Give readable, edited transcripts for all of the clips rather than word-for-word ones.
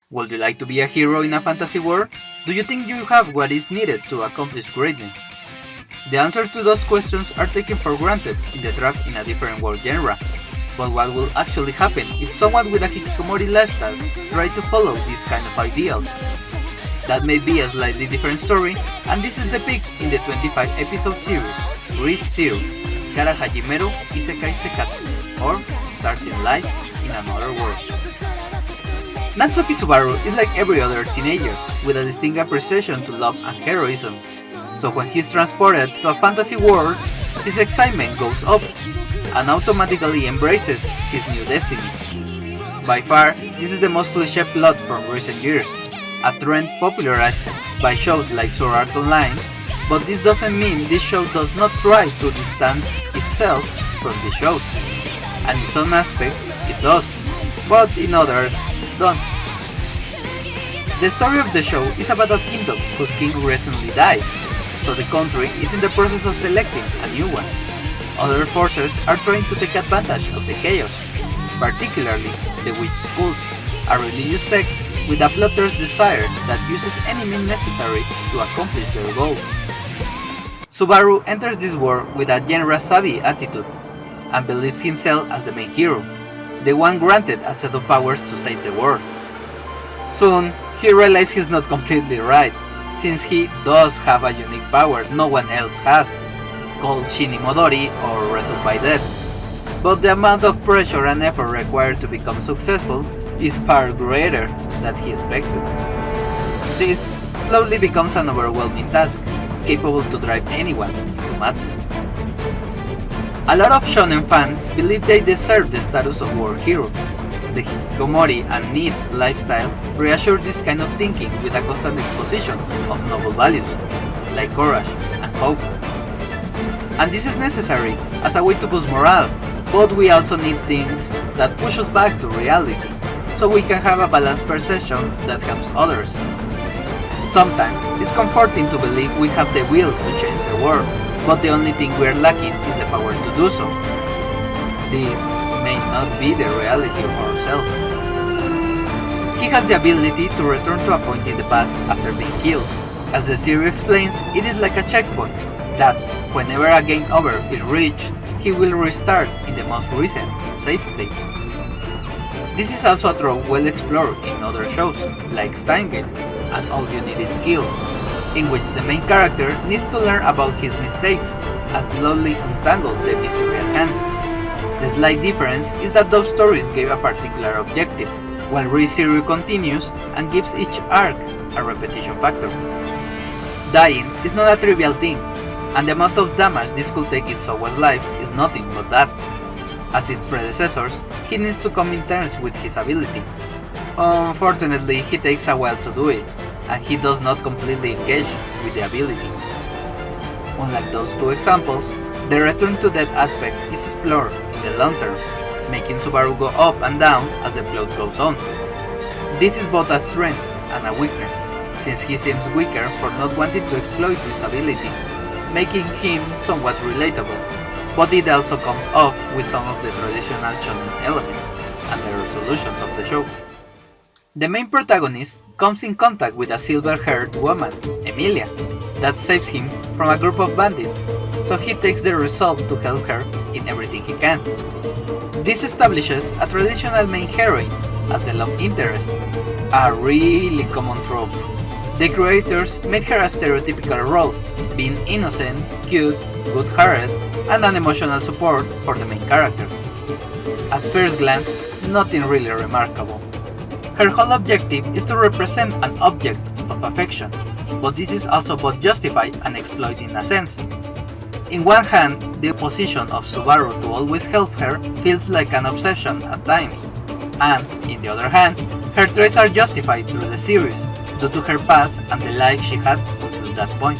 Would you like to be a hero in a fantasy world? Do you think you have what is needed to accomplish greatness? The answers to those questions are taken for granted in the draft in a different world genre. But what will actually happen if someone with a hikikomori lifestyle tried to follow these kind of ideals? That may be a slightly different story, and this is the pick in the 25 episode series, ReZero, Kara Hajimeru Isekai Sekatsu, or Starting Life in Another World. Natsuki Subaru is like every other teenager, with a distinct appreciation to love and heroism. So when he's transported to a fantasy world, his excitement goes up, and automatically embraces his new destiny. By far, this is the most cliché plot from recent years, a trend popularized by shows like Sword Art Online, but this doesn't mean this show does not try to distance itself from the shows. And in some aspects, it does, but in others, don't. The story of the show is about a kingdom whose king recently died, so the country is in the process of selecting a new one. Other forces are trying to take advantage of the chaos, particularly the witch cult, a religious sect with a plotter's desire that uses any means necessary to accomplish their goals. Subaru enters this world with a genre-savvy attitude, and believes himself as the main hero, the one granted a set of powers to save the world. Soon, he realizes he's not completely right, since he does have a unique power no one else has, called Shinimodori or Return by Death, but the amount of pressure and effort required to become successful is far greater than he expected. This slowly becomes an overwhelming task, capable to drive anyone into madness. A lot of shonen fans believe they deserve the status of war hero. The hikikomori and neat lifestyle reassure this kind of thinking with a constant exposition of noble values, like courage and hope. And this is necessary as a way to boost morale, but we also need things that push us back to reality, so we can have a balanced perception that helps others. Sometimes it's comforting to believe we have the will to change the world, but the only thing we're lacking is the power to do so. This may not be the reality of ourselves. He has the ability to return to a point in the past after being killed. As the series explains, it is like a checkpoint that, whenever a game over is reached, he will restart in the most recent save state. This is also a trope well explored in other shows, like Steins and All You Need Is Skill, in which the main character needs to learn about his mistakes and slowly untangle the mystery at hand. The slight difference is that those stories gave a particular objective, while ReZero continues and gives each arc a repetition factor. Dying is not a trivial thing, and the amount of damage this could take in someone's life is nothing but that. As its predecessors, he needs to come in terms with his ability. Unfortunately, he takes a while to do it, and he does not completely engage with the ability. Unlike those two examples, the return to death aspect is explored in the long term, making Subaru go up and down as the plot goes on. This is both a strength and a weakness, since he seems weaker for not wanting to exploit this ability, making him somewhat relatable, but it also comes off with some of the traditional shonen elements and the resolutions of the show. The main protagonist comes in contact with a silver-haired woman, Emilia, that saves him from a group of bandits, so he takes the resolve to help her in everything he can. This establishes a traditional main heroine as the love interest, a really common trope. The creators made her a stereotypical role, being innocent, cute, good-hearted, and an emotional support for the main character. At first glance, nothing really remarkable. Her whole objective is to represent an object of affection, but this is also both justified and exploited in a sense. In one hand, the position of Subaru to always help her feels like an obsession at times, and, in the other hand, her traits are justified through the series due to her past and the life she had until that point.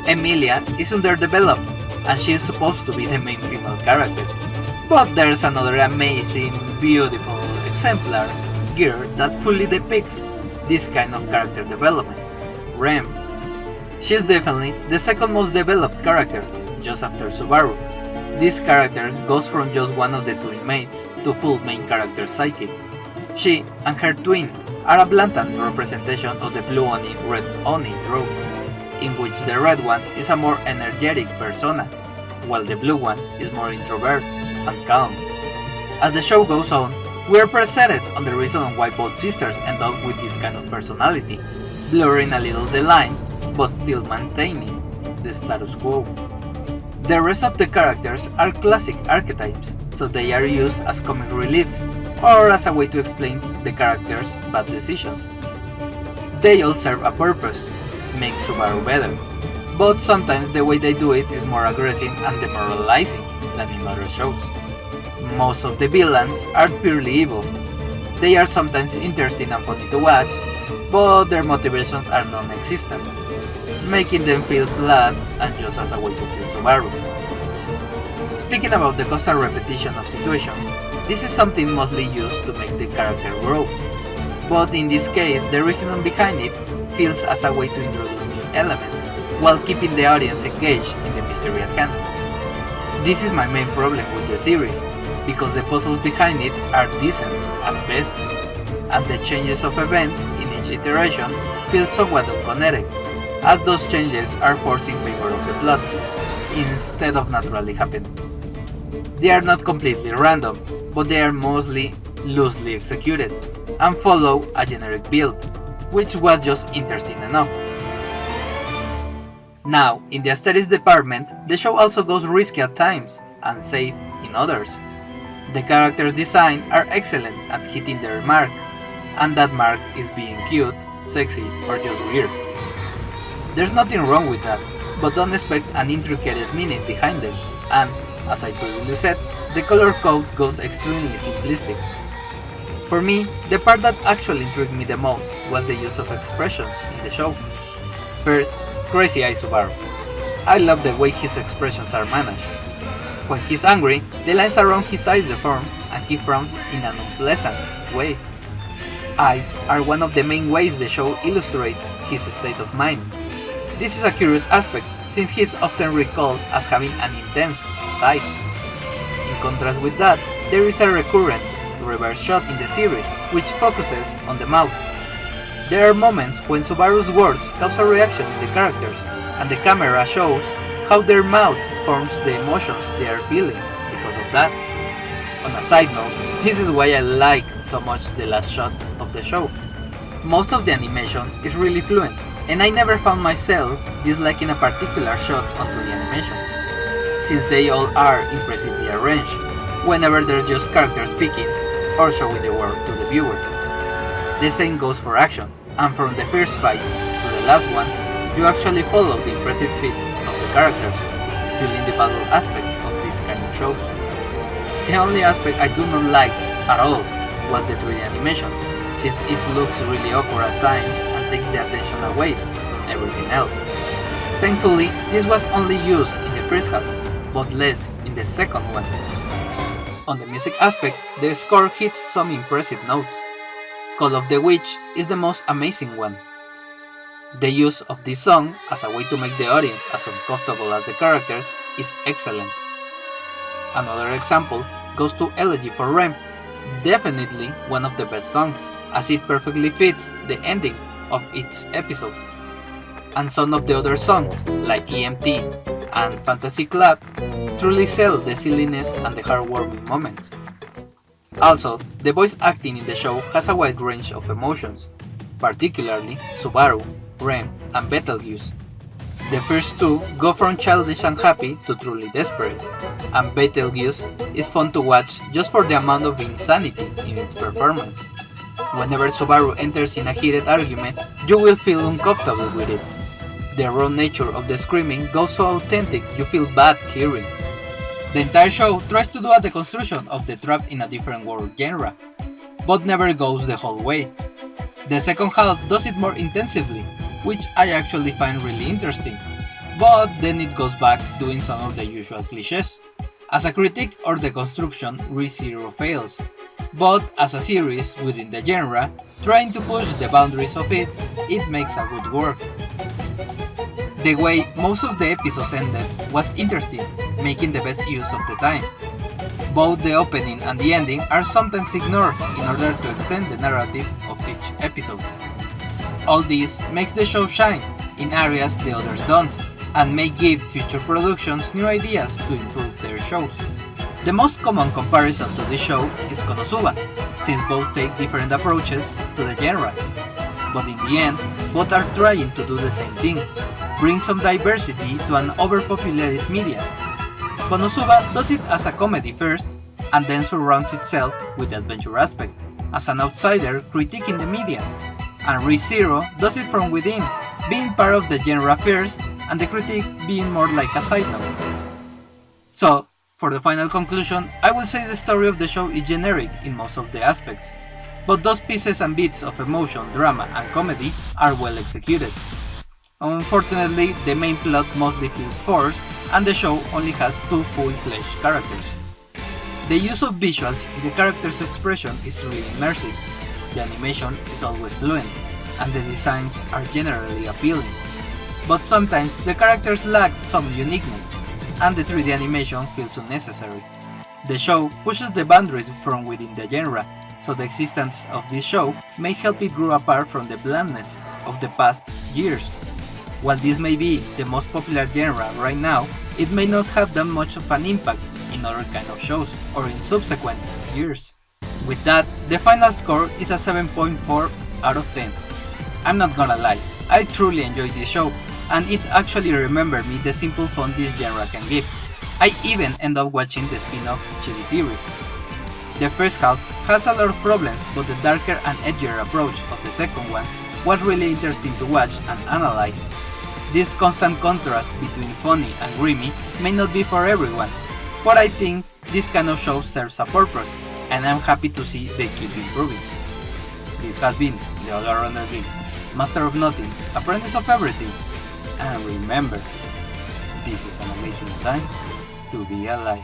Emilia is underdeveloped, and she is supposed to be the main female character, but there's another amazing, beautiful exemplar gear that fully depicts this kind of character development, Rem. She is definitely the second most developed character, just after Subaru. This character goes from just one of the twin mates to full main character psychic. She and her twin are a blatant representation of the blue oni, red oni trope, in which the red one is a more energetic persona, while the blue one is more introvert and calm. As the show goes on, we are presented on the reason why both sisters end up with this kind of personality, blurring a little the line, but still maintaining the status quo. The rest of the characters are classic archetypes, so they are used as comic reliefs, or as a way to explain the characters' bad decisions. They all serve a purpose, make Subaru better, but sometimes the way they do it is more aggressive and demoralizing than in other shows. Most of the villains are purely evil. They are sometimes interesting and funny to watch, but their motivations are non-existent, making them feel flat and just as a way to kill Subaru. Speaking about the constant repetition of situations, this is something mostly used to make the character grow, but in this case the reasoning behind it feels as a way to introduce new elements, while keeping the audience engaged in the mystery at hand. This is my main problem with the series, because the puzzles behind it are decent at best, and the changes of events in each iteration feel somewhat unconnected, as those changes are forced in favor of the plot, instead of naturally happening. They are not completely random, but they are mostly loosely executed, and follow a generic build, which was just interesting enough. Now, in the aesthetics department, the show also goes risky at times, and safe in others. The characters' design are excellent at hitting their mark, and that mark is being cute, sexy, or just weird. There's nothing wrong with that, but don't expect an intricate meaning behind them, and, as I previously said, the color code goes extremely simplistic. For me, the part that actually intrigued me the most was the use of expressions in the show. First, Crazy Eye Subaru. I love the way his expressions are managed. When he's angry, the lines around his eyes deform and he frowns in an unpleasant way. Eyes are one of the main ways the show illustrates his state of mind. This is a curious aspect since he is often recalled as having an intense side. In contrast with that, there is a recurrent reverse shot in the series which focuses on the mouth. There are moments when Subaru's words cause a reaction in the characters, and the camera shows how their mouth forms the emotions they are feeling because of that. On a side note, this is why I like so much the last shot of the show. Most of the animation is really fluent, and I never found myself disliking a particular shot onto the animation, since they all are impressively arranged, whenever they're just characters speaking or showing the world to the viewer. The same goes for action, and from the first fights to the last ones, you actually follow the impressive feats of the characters, feeling the battle aspect of this kind of shows. The only aspect I do not like at all was the 3D animation, since it looks really awkward at times and takes the attention away from everything else. Thankfully, this was only used in the first half, but less in the second one. On the music aspect, the score hits some impressive notes. Call of the Witch is the most amazing one. The use of this song as a way to make the audience as uncomfortable as the characters is excellent. Another example goes to Elegy for Rem, definitely one of the best songs, as it perfectly fits the ending of each episode. And some of the other songs, like EMT and Fantasy Club, truly sell the silliness and the heartwarming moments. Also, the voice acting in the show has a wide range of emotions, particularly Subaru, Rem, and Betelgeuse. The first two go from childish and happy to truly desperate, and Betelgeuse is fun to watch just for the amount of insanity in its performance. Whenever Subaru enters in a heated argument, you will feel uncomfortable with it. The raw nature of the screaming goes so authentic you feel bad hearing. The entire show tries to do a deconstruction of the trapped in a different world genre, but never goes the whole way. The second half does it more intensively, which I actually find really interesting, but then it goes back doing some of the usual cliches. As a critique or deconstruction, ReZero fails, but as a series within the genre, trying to push the boundaries of it makes a good work. The way most of the episodes ended was interesting, making the best use of the time. Both the opening and the ending are sometimes ignored in order to extend the narrative of each episode. All this makes the show shine in areas the others don't, and may give future productions new ideas to improve their shows. The most common comparison to this show is Konosuba, since both take different approaches to the genre. But in the end, both are trying to do the same thing, bring some diversity to an overpopulated media. Konosuba does it as a comedy first, and then surrounds itself with the adventure aspect, as an outsider critiquing the media. And Re:Zero does it from within, being part of the genre first, and the critique being more like a side note. So, for the final conclusion, I will say the story of the show is generic in most of the aspects, but those pieces and bits of emotion, drama, and comedy are well executed. Unfortunately, the main plot mostly feels forced, and the show only has two full-fledged characters. The use of visuals in the characters' expression is truly immersive, the animation is always fluent, and the designs are generally appealing. But sometimes the characters lack some uniqueness, and the 3D animation feels unnecessary. The show pushes the boundaries from within the genre, so the existence of this show may help it grow apart from the blandness of the past years. While this may be the most popular genre right now, it may not have that much of an impact in other kind of shows or in subsequent years. With that, the final score is a 7.4 out of 10. I'm not gonna lie, I truly enjoyed this show, and it actually remembered me the simple fun this genre can give. I even end up watching the spin-off TV series. The first half has a lot of problems, but the darker and edgier approach of the second one was really interesting to watch and analyze. This constant contrast between funny and grimy may not be for everyone, but I think this kind of show serves a purpose, and I'm happy to see they keep improving. This has been the All-Arounder Geek, Master of Nothing, Apprentice of Everything, and remember, this is an amazing time to be alive.